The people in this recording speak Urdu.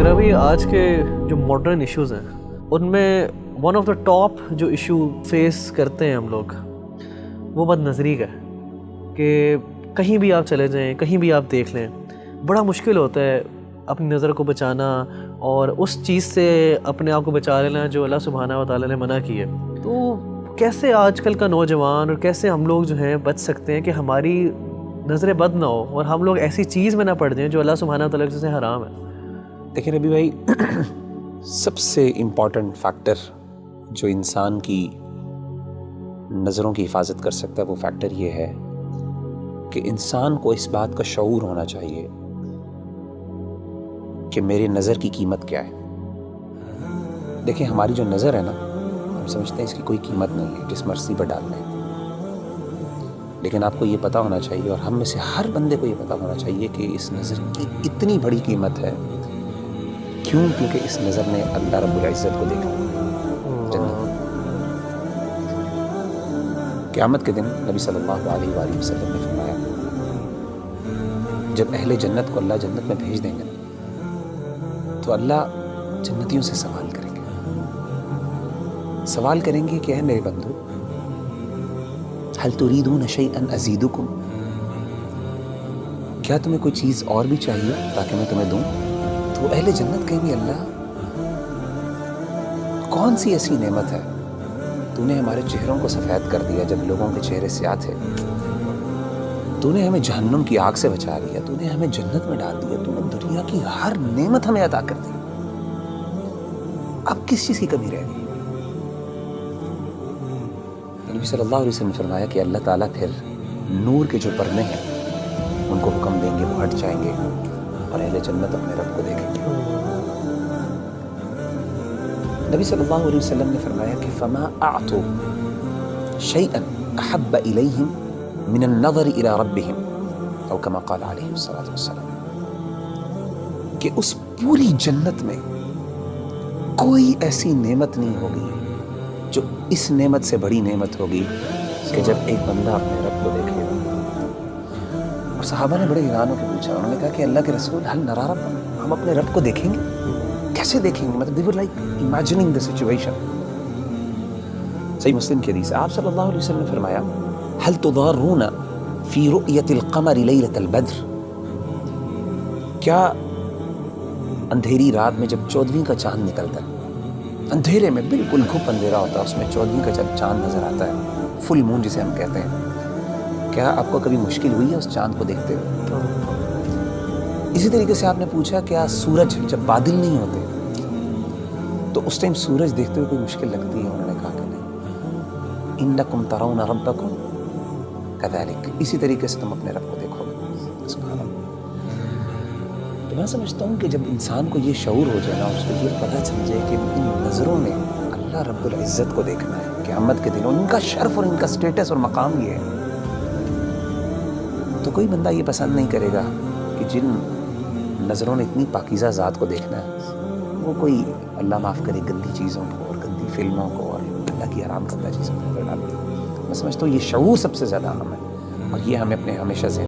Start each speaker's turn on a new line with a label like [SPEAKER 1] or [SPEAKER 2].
[SPEAKER 1] میرا بھی آج کے جو ماڈرن ایشوز ہیں ان میں ون آف دا ٹاپ جو ایشو فیس کرتے ہیں ہم لوگ وہ بد نظری کا ہے کہ کہیں بھی آپ چلے جائیں، کہیں بھی آپ دیکھ لیں، بڑا مشکل ہوتا ہے اپنی نظر کو بچانا اور اس چیز سے اپنے آپ کو بچا لینا جو اللہ سبحانہ و تعالیٰ نے منع کی ہے۔ تو کیسے آج کل کا نوجوان اور کیسے ہم لوگ جو ہیں بچ سکتے ہیں کہ ہماری نظریں بد نہ ہو اور ہم لوگ ایسی چیز میں نہ پڑ جائیں جو اللہ سبحانہ و تعالیٰ سے حرام ہے؟
[SPEAKER 2] دیکھیں نبی بھائی، سب سے امپورٹنٹ فیکٹر جو انسان کی نظروں کی حفاظت کر سکتا ہے وہ فیکٹر یہ ہے کہ انسان کو اس بات کا شعور ہونا چاہیے کہ میری نظر کی قیمت کیا ہے۔ دیکھیں ہماری جو نظر ہے نا، ہم سمجھتے ہیں اس کی کوئی قیمت نہیں ہے، جس مرضی پر ڈال لیں، لیکن آپ کو یہ پتہ ہونا چاہیے اور ہم میں سے ہر بندے کو یہ پتہ ہونا چاہیے کہ اس نظر کی اتنی بڑی قیمت ہے۔ کیوں؟ کیونکہ اس نظر نے اللہ رب العزت کو دیکھا جنت۔ قیامت کے دن نبی صلی اللہ علیہ وآلہ وسلم نے فرمایا جب اہل جنت کو اللہ جنت میں بھیج دیں گے تو اللہ جنتیوں سے سوال کریں گے کہ اے میرے بندو هل تريدون شيئا ازيدكم، کیا تمہیں کوئی چیز اور بھی چاہیے تاکہ میں تمہیں دوں؟ تو اہل جنت کہیں گے اللہ کون سی ایسی نعمت ہے، تو نے ہمارے چہروں کو سفید کر دیا جب لوگوں کے چہرے سیاہ تھے، تو نے ہمیں جہنم کی آگ سے بچا لیا، تو نے ہمیں جنت میں ڈال دیا، تو نے دنیا کی ہر نعمت ہمیں عطا کر دی، اب کس چیز کی کمی رہ گئی؟ نبی صلی اللہ علیہ وسلم نے فرمایا کہ اللہ تعالیٰ پھر نور کے جو پردے ہیں ان کو حکم دیں گے، وہ ہٹ جائیں گے اور اہل جنت اپنے رب کو دیکھیں گے۔ نبی صلی اللہ علیہ وسلم نے فرمایا کہ فما اعطوا شيئا احب اليهم من النظر الى ربهم او كما قال علیہ الصلوۃ والسلام، کہ اس پوری جنت میں کوئی ایسی نعمت نہیں ہوگی جو اس نعمت سے بڑی نعمت ہوگی کہ جب ایک بندہ اپنے رب کو دیکھے گا۔ اور صحابہ نے بڑے حیران ہو کے پوچھا، انہوں نے کہا کہ اللہ کے رسول هل نرى ربنا، ہم اپنے رب کو دیکھیں گے؟ کیسے دیکھیں گے؟ مطلب they were like imagining the situation۔ صحیح مسلم کی حدیث ہے، آپ صلی اللہ علیہ وسلم نے فرمایا هل تضارون في رؤية القمر ليلة البدر، کیا اندھیری رات میں جب 14ویں کا چاند نکلتا ہے، اندھیرے میں بالکل گھپ اندھیرا ہوتا ہے، اس میں 14ویں کا جب چاند نظر آتا ہے، فل مون جسے ہم کہتے ہیں، کیا آپ کو کبھی مشکل ہوئی ہے اس چاند کو دیکھتے ہوئے؟ اسی طریقے سے آپ نے پوچھا کیا سورج جب بادل نہیں ہوتے تو اس ٹائم سورج دیکھتے ہوئے کوئی مشکل لگتی ہے؟ انہوں نے کہا کہ نہیں، انکم ترون ربکم کذالک، اسی طریقے سے تم اپنے رب کو دیکھو گے۔ سبحان اللہ۔ تو میں سمجھتا ہوں کہ جب انسان کو یہ شعور ہو جائے نا، اس کو یہ پتہ چل جائے کہ ان نظروں نے اللہ رب العزت کو دیکھنا ہے قیامت کے دن، ان کا شرف اور ان کا سٹیٹس اور مقام یہ ہے، تو کوئی بندہ یہ پسند نہیں کرے گا کہ جن نظروں نے اتنی پاکیزہ ذات کو دیکھنا ہے وہ کوئی اللہ معاف کرے گندی چیزوں کو اور گندی فلموں کو اور اللہ کی حرام کردہ چیزوں کو نظر ڈالے۔ میں سمجھتا ہوں یہ شعور سب سے زیادہ اہم ہے اور یہ ہمیں اپنے ہمیشہ ذہن